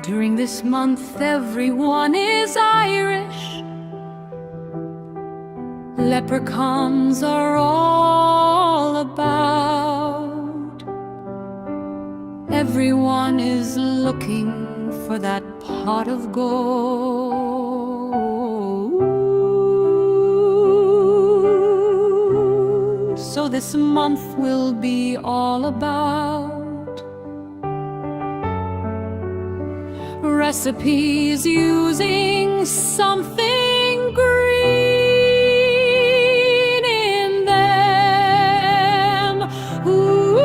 During this month everyone is Irish. Leprechauns are all about. Everyone is looking for that pot of gold. So this month will be all about recipes using something green in them. Ooh,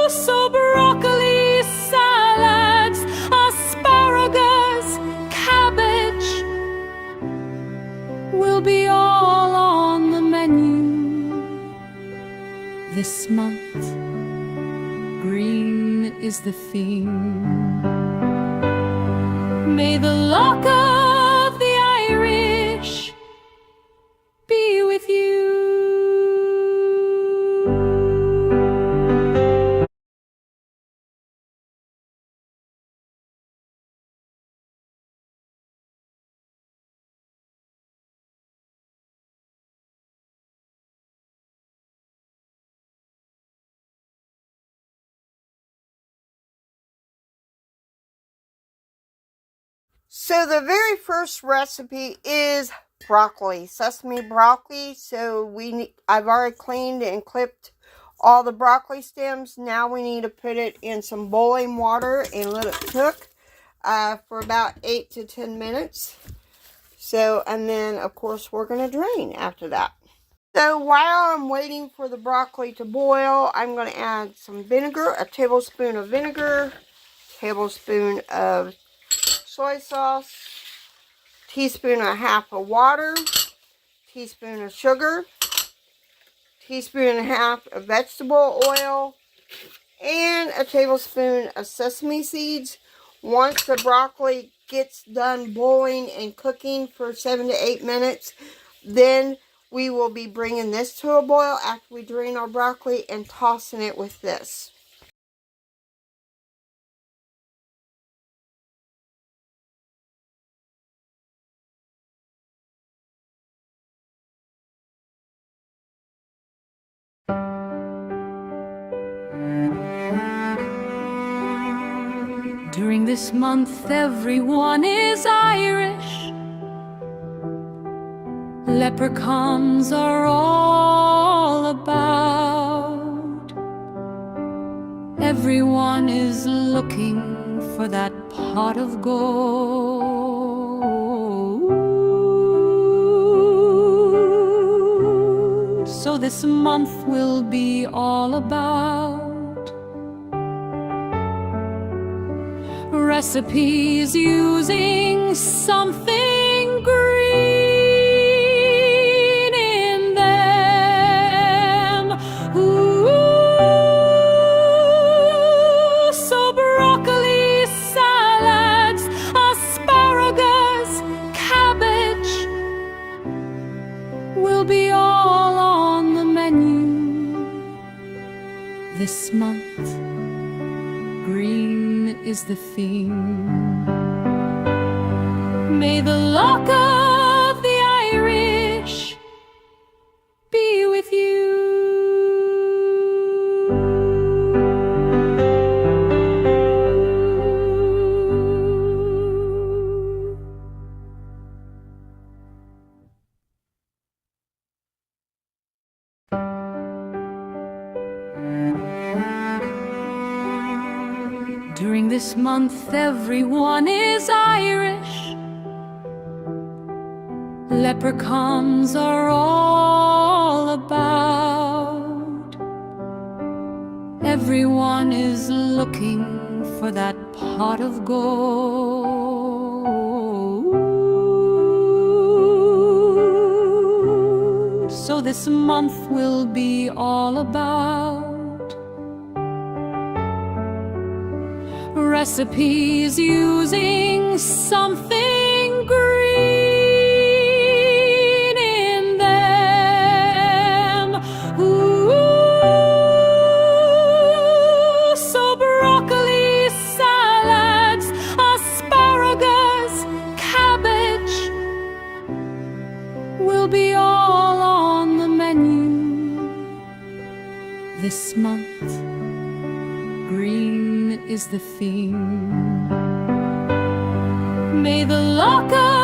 so broccoli, salads, asparagus, cabbage will be all on the menu this month. Green is the theme. May the luck of the Irish be with you. So the very first recipe is broccoli, sesame broccoli. So I've already cleaned and clipped all the broccoli stems. Now we need to put it in some boiling water and let it cook for about 8 to 10 minutes. So, and then of course we're going to drain after that. So while I'm waiting for the broccoli to boil, I'm going to add some vinegar, a tablespoon of vinegar, tablespoon of soy sauce, teaspoon and a half of water, teaspoon of sugar, teaspoon and a half of vegetable oil, and a tablespoon of sesame seeds. Once the broccoli gets done boiling and cooking for 7 to 8 minutes, then we will be bringing this to a boil after we drain our broccoli and tossing it with this. During this month everyone is Irish. Leprechauns are all about. Everyone is looking for that pot of gold. So this month will be all about recipes using something green in them. Ooh, so broccoli, salads, asparagus, cabbage will be all on the menu this month. Green is the theme. May the luck of the Irish be with you. During this month everyone is Irish. Leprechauns are all about. Everyone is looking for that pot of gold. So this month will be all about recipes using something green in them. Ooh, so broccoli, This month, green is the theme. May the lock of